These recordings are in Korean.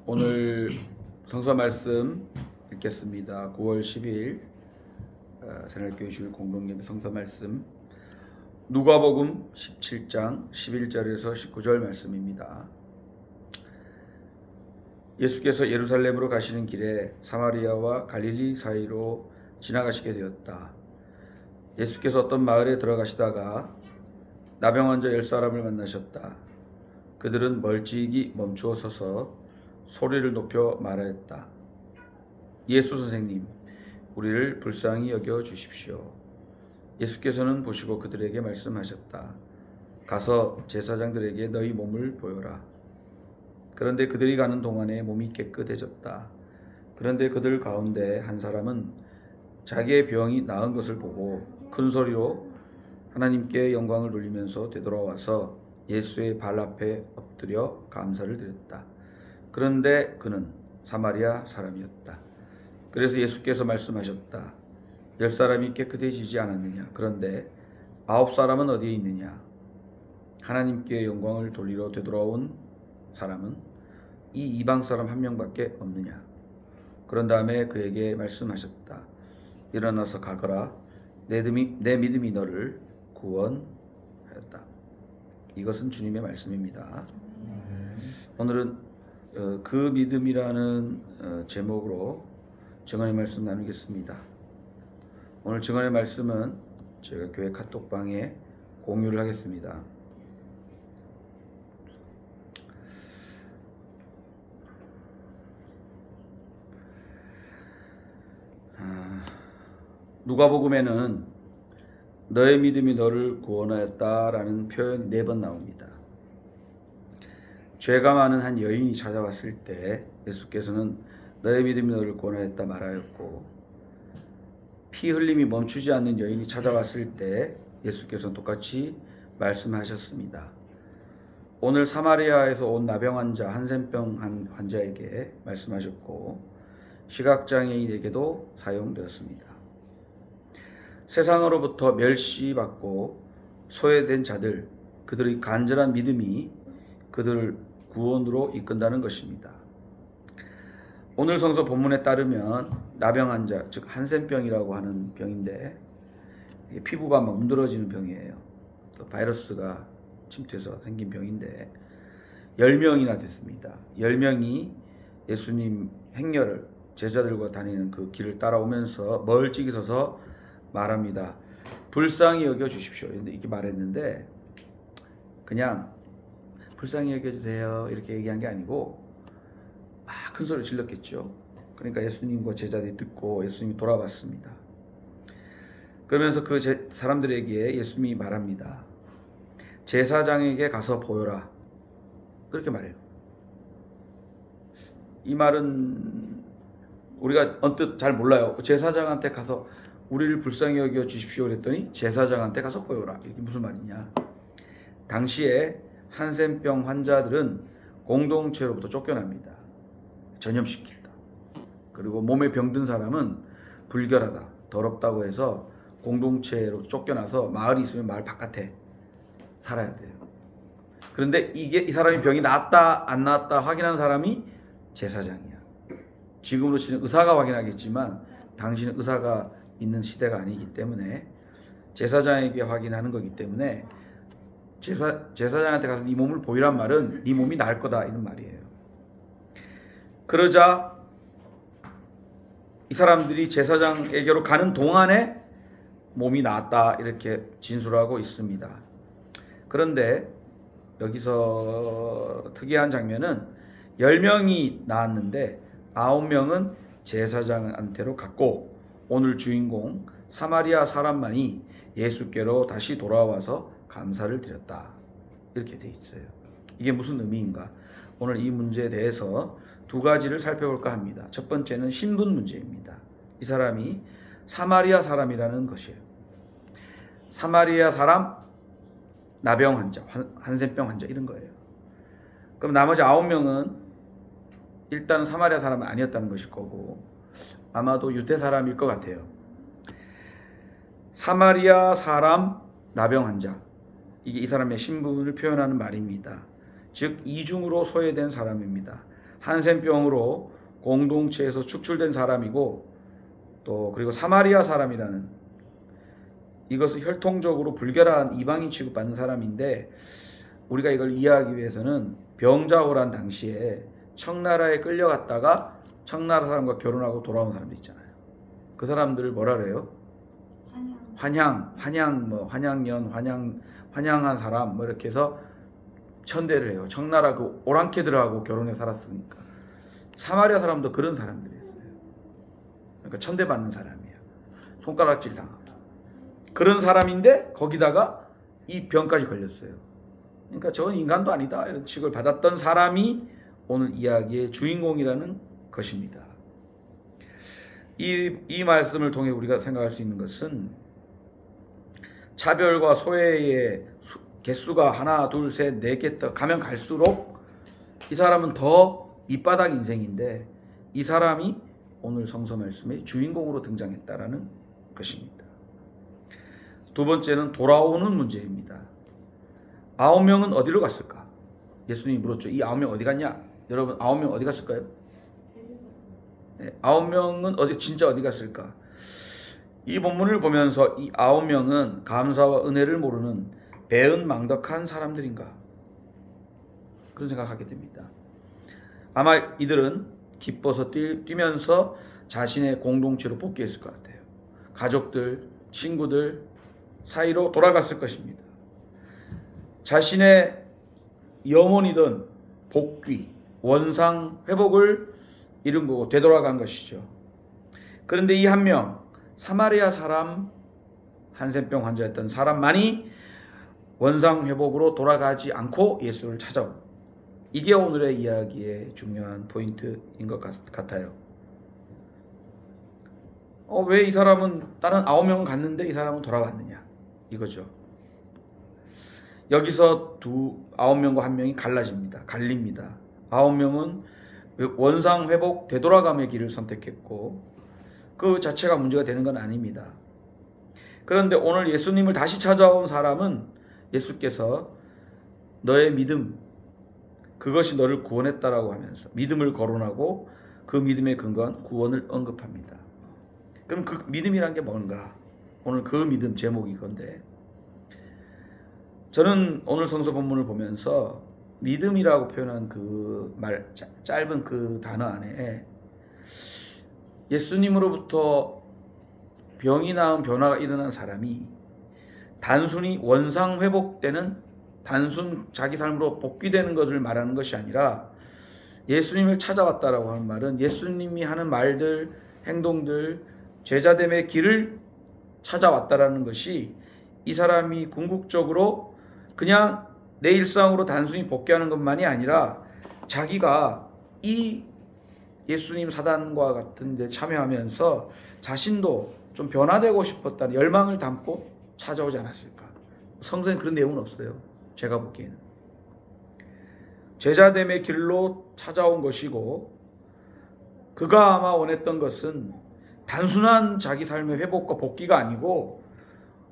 오늘 성서 말씀 읽겠습니다. 9월 10일 새날교회 주일 공동예배 성서 말씀 누가복음 17장 11절에서 19절 말씀입니다. 예수께서 예루살렘으로 가시는 길에 사마리아와 갈릴리 사이로 지나가시게 되었다. 예수께서 어떤 마을에 들어가시다가 나병 환자 10사람을 만나셨다. 그들은 멀찍이 멈추어 서서 소리를 높여 말하였다. 예수 선생님, 우리를 불쌍히 여겨 주십시오. 예수께서는 보시고 그들에게 말씀하셨다. 가서 제사장들에게 너희 몸을 보여라. 그런데 그들이 가는 동안에 몸이 깨끗해졌다. 그런데 그들 가운데 한 사람은 자기의 병이 나은 것을 보고 큰 소리로 하나님께 영광을 돌리면서 되돌아와서 예수의 발 앞에 엎드려 감사를 드렸다. 그런데 그는 사마리아 사람이었다. 그래서 예수께서 말씀하셨다. 10사람이 깨끗해지지 않았느냐? 그런데 9사람은 어디에 있느냐? 하나님께 영광을 돌리러 되돌아온 사람은 이 이방 사람 한 명밖에 없느냐? 그런 다음에 그에게 말씀하셨다. 일어나서 가거라. 내 믿음이 너를 구원하였다. 이것은 주님의 말씀입니다. 오늘은 그 믿음이라는 제목으로 증언의 말씀 나누겠습니다. 오늘 증언의 말씀은 제가 교회 카톡방에 공유를 하겠습니다. 누가복음에는 너의 믿음이 너를 구원하였다라는 표현이 4번 나옵니다. 죄가 많은 한 여인이 찾아왔을 때 예수께서는 너의 믿음이 너를 구원하였다 말하였고, 피 흘림이 멈추지 않는 여인이 찾아왔을 때 예수께서는 똑같이 말씀하셨습니다. 오늘 사마리아에서 온 나병 환자, 한센병 환자에게 말씀하셨고, 시각장애인에게도 사용되었습니다. 세상으로부터 멸시받고 소외된 자들, 그들의 간절한 믿음이 그들을 구원으로 이끈다는 것입니다. 오늘 성서 본문에 따르면 나병 환자, 즉 한센병이라고 하는 병인데, 피부가 막 문드러지는 병이에요. 또 바이러스가 침투해서 생긴 병인데 10명이나 됐습니다. 10명이 예수님 행렬을 제자들과 다니는 그 길을 따라오면서 멀찍이 서서 말합니다. 불쌍히 여겨 주십시오. 이렇게 말했는데, 그냥 불쌍히 여겨주세요 이렇게 얘기한 게 아니고 막 큰 소리를 질렀겠죠. 그러니까 예수님과 제자들이 듣고 예수님이 돌아왔습니다. 그러면서 그 사람들에게 예수님이 말합니다. 제사장에게 가서 보여라. 그렇게 말해요. 이 말은 우리가 언뜻 잘 몰라요. 제사장한테 가서 우리를 불쌍히 여겨 주십시오 그랬더니 제사장한테 가서 보여라. 이게 무슨 말이냐. 당시에 한센병 환자들은 공동체로부터 쫓겨납니다. 전염시킨다. 그리고 몸에 병든 사람은 불결하다, 더럽다고 해서 공동체로 쫓겨나서 마을이 있으면 마을 바깥에 살아야 돼요. 그런데 이 사람이 병이 나았다 안 나았다 확인하는 사람이 제사장이야. 지금으로 치는 의사가 확인하겠지만 당시는 의사가 있는 시대가 아니기 때문에 제사장에게 확인하는 거기 때문에 제사장한테 가서 네 몸을 보이란 말은 네 몸이 나을 거다 이런 말이에요. 그러자 이 사람들이 제사장에게로 가는 동안에 몸이 나았다 이렇게 진술하고 있습니다. 그런데 여기서 특이한 장면은 10명이 나았는데 9명은 제사장한테로 갔고, 오늘 주인공 사마리아 사람만이 예수께로 다시 돌아와서 감사를 드렸다 이렇게 돼 있어요. 이게 무슨 의미인가? 오늘 이 문제에 대해서 2가지를 살펴볼까 합니다. 첫 번째는 신분 문제입니다. 이 사람이 사마리아 사람이라는 것이에요. 사마리아 사람, 나병 환자, 한센병 환자 이런 거예요. 그럼 나머지 9명은 일단은 사마리아 사람은 아니었다는 것일 거고, 아마도 유대 사람일 것 같아요. 사마리아 사람, 나병 환자, 이게 이 사람의 신분을 표현하는 말입니다. 즉 이중으로 소외된 사람입니다. 한센병으로 공동체에서 축출된 사람이고 또 그리고 사마리아 사람이라는 이것은 혈통적으로 불결한 이방인 취급받는 사람인데 우리가 이걸 이해하기 위해서는 병자호란 당시에 청나라에 끌려갔다가 청나라 사람과 결혼하고 돌아온 사람들 있잖아요. 그 사람들을 뭐라 그래요? 환양년, 환양한 사람 뭐 이렇게 해서 천대를 해요. 청나라 그 오랑캐들하고 결혼해 살았으니까. 사마리아 사람도 그런 사람들이었어요. 그러니까 천대 받는 사람이에요. 손가락질 당하고. 그런 사람인데 거기다가 이 병까지 걸렸어요. 그러니까 저건 인간도 아니다 이런 취급을 받았던 사람이 오늘 이야기의 주인공이라는 것입니다. 이 말씀을 통해 우리가 생각할 수 있는 것은 차별과 소외의 개수가 하나, 둘, 셋, 네 개 더 가면 갈수록 이 사람은 더 밑바닥 인생인데 이 사람이 오늘 성서 말씀의 주인공으로 등장했다라는 것입니다. 두 번째는 돌아오는 문제입니다. 9명은 어디로 갔을까? 예수님이 물었죠. 이 9명 어디 갔냐? 여러분 9명 어디 갔을까요? 네, 9명은 진짜 어디 갔을까? 이 본문을 보면서 이 9명은 감사와 은혜를 모르는 배은망덕한 사람들인가? 그런 생각하게 됩니다. 아마 이들은 기뻐서 뛰면서 자신의 공동체로 복귀했을 것 같아요. 가족들, 친구들 사이로 돌아갔을 것입니다. 자신의 염원이던 복귀, 원상 회복을 이룬 거고 되돌아간 것이죠. 그런데 이 한 명, 사마리아 사람, 한센병 환자였던 사람만이 원상 회복으로 돌아가지 않고 예수를 찾아온 이게 오늘의 이야기의 중요한 포인트인 것 같아요. 왜 이 사람은 다른 9명은 갔는데 이 사람은 돌아갔느냐 이거죠. 여기서 9명과 한 명이 갈립니다. 9명은 원상 회복 되돌아감의 길을 선택했고 그 자체가 문제가 되는 건 아닙니다. 그런데 오늘 예수님을 다시 찾아온 사람은 예수께서 너의 믿음 그것이 너를 구원했다라고 하면서 믿음을 거론하고 그 믿음에 근거한 구원을 언급합니다. 그럼 그 믿음이란 게 뭔가? 오늘 그 믿음 제목이 이건데 저는 오늘 성서 본문을 보면서 믿음이라고 표현한 그 말 짧은 그 단어 안에 예수님으로부터 병이 나은 변화가 일어난 사람이 단순히 원상 회복되는 단순 자기 삶으로 복귀되는 것을 말하는 것이 아니라 예수님을 찾아왔다라고 하는 말은 예수님이 하는 말들, 행동들, 제자됨의 길을 찾아왔다라는 것이 이 사람이 궁극적으로 그냥 내 일상으로 단순히 복귀하는 것만이 아니라 자기가 이 예수님 사단과 같은 데 참여하면서 자신도 좀 변화되고 싶었다는 열망을 담고 찾아오지 않았을까? 성서에 그런 내용은 없어요. 제가 보기에는. 제자됨의 길로 찾아온 것이고 그가 아마 원했던 것은 단순한 자기 삶의 회복과 복귀가 아니고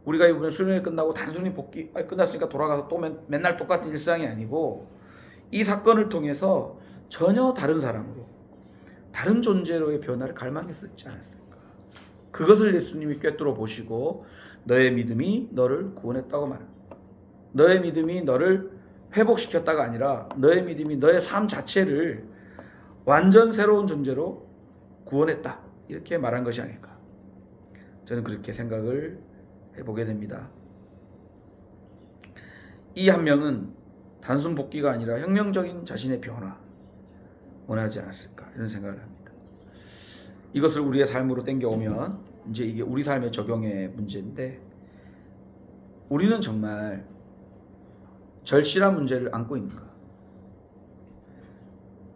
우리가 이번에 수련회 끝나고 단순히 복귀 끝났으니까 돌아가서 또 맨날 똑같은 일상이 아니고 이 사건을 통해서 전혀 다른 사람으로 다른 존재로의 변화를 갈망했었지 않았을까. 그것을 예수님이 꿰뚫어 보시고 너의 믿음이 너를 구원했다고 말합니다. 너의 믿음이 너를 회복시켰다가 아니라 너의 믿음이 너의 삶 자체를 완전 새로운 존재로 구원했다. 이렇게 말한 것이 아닐까. 저는 그렇게 생각을 해보게 됩니다. 이 한 명은 단순 복귀가 아니라 혁명적인 자신의 변화 원하지 않았을까 이런 생각을 합니다. 이것을 우리의 삶으로 땡겨오면 이제 이게 우리 삶의 적용의 문제인데 우리는 정말 절실한 문제를 안고 있는가?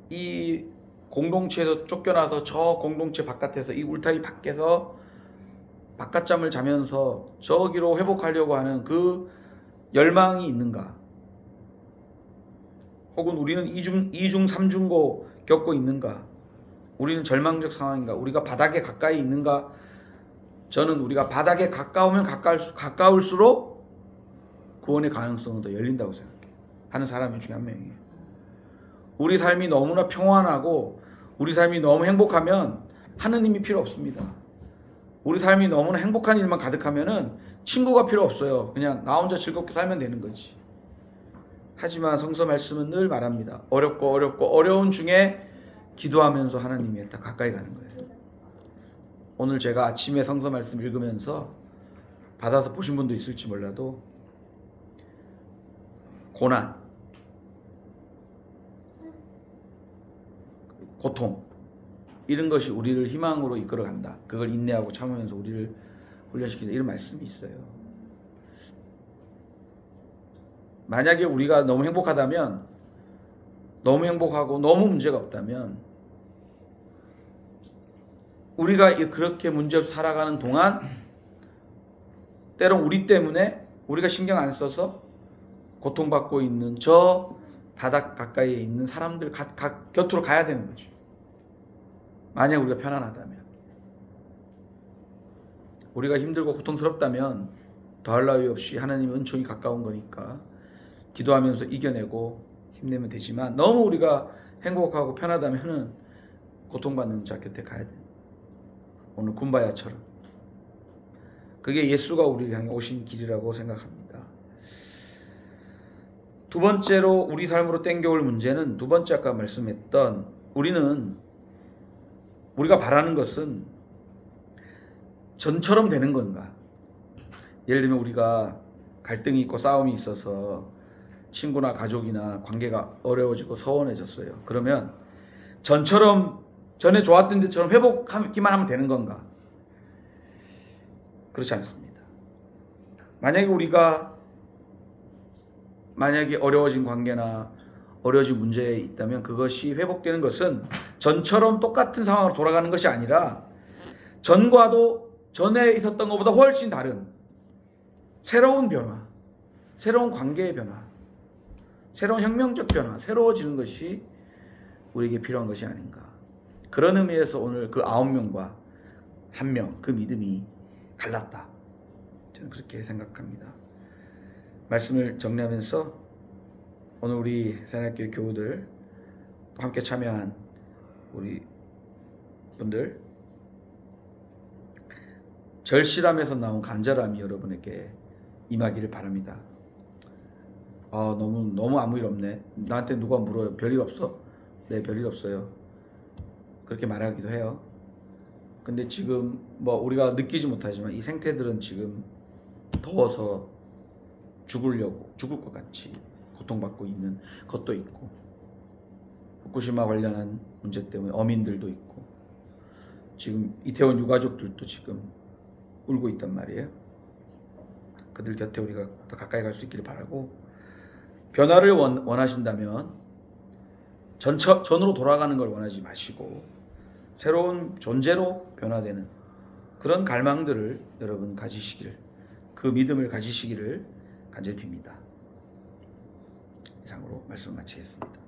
이 공동체에서 쫓겨나서 저 공동체 바깥에서 이 울타리 밖에서 바깥잠을 자면서 저기로 회복하려고 하는 그 열망이 있는가? 혹은 우리는 이중 삼중고 겪고 있는가? 우리는 절망적 상황인가? 우리가 바닥에 가까이 있는가? 저는 우리가 바닥에 가까우면 가까울수록 구원의 가능성은 더 열린다고 생각해요. 하는 사람 중에 한 명이에요. 우리 삶이 너무나 평안하고 우리 삶이 너무 행복하면 하느님이 필요 없습니다. 우리 삶이 너무나 행복한 일만 가득하면은 친구가 필요 없어요. 그냥 나 혼자 즐겁게 살면 되는 거지. 하지만 성서 말씀은 늘 말합니다. 어렵고 어려운 중에 기도하면서 하나님에 딱 가까이 가는 거예요. 오늘 제가 아침에 성서 말씀 읽으면서 받아서 보신 분도 있을지 몰라도 고난, 고통 이런 것이 우리를 희망으로 이끌어간다. 그걸 인내하고 참으면서 우리를 훈련시킨다. 이런 말씀이 있어요. 만약에 우리가 너무 행복하다면, 너무 행복하고 너무 문제가 없다면 우리가 그렇게 문제없이 살아가는 동안 때론 우리 때문에 우리가 신경 안 써서 고통받고 있는 저 바닥 가까이에 있는 사람들 곁으로 가야 되는 거죠. 만약 우리가 편안하다면. 우리가 힘들고 고통스럽다면 더할 나위 없이 하나님의 은총이 가까운 거니까 기도하면서 이겨내고 힘내면 되지만, 너무 우리가 행복하고 편하다면은 고통받는 자 곁에 가야 돼. 오늘 굼바야처럼. 그게 예수가 우리를 향해 오신 길이라고 생각합니다. 두 번째로 우리 삶으로 땡겨올 문제는, 두 번째 아까 말씀했던, 우리가 바라는 것은 전처럼 되는 건가? 예를 들면 우리가 갈등이 있고 싸움이 있어서 친구나 가족이나 관계가 어려워지고 서운해졌어요. 그러면 전에 좋았던 데처럼 회복하기만 하면 되는 건가? 그렇지 않습니다. 만약에 어려워진 관계나 어려워진 문제에 있다면 그것이 회복되는 것은 전처럼 똑같은 상황으로 돌아가는 것이 아니라 전에 있었던 것보다 훨씬 다른 새로운 변화, 새로운 관계의 변화, 새로운 혁명적 변화, 새로워지는 것이 우리에게 필요한 것이 아닌가. 그런 의미에서 오늘 그 9명과 1명, 그 믿음이 갈랐다. 저는 그렇게 생각합니다. 말씀을 정리하면서 오늘 우리 새날교회 교우들, 함께 참여한 우리 분들, 절실함에서 나온 간절함이 여러분에게 임하기를 바랍니다. 너무 아무 일 없네. 나한테 누가 물어요. 별일 없어? 네, 별일 없어요. 그렇게 말하기도 해요. 근데 지금 우리가 느끼지 못하지만 이 생태들은 지금 더워서 죽을 것 같이 고통받고 있는 것도 있고, 후쿠시마 관련한 문제 때문에 어민들도 있고, 지금 이태원 유가족들도 지금 울고 있단 말이에요. 그들 곁에 우리가 더 가까이 갈 수 있기를 바라고, 변화를 원하신다면 전으로 돌아가는 걸 원하지 마시고 새로운 존재로 변화되는 그런 갈망들을 여러분 가지시기를, 그 믿음을 가지시기를 간절히 빕니다. 이상으로 말씀 마치겠습니다.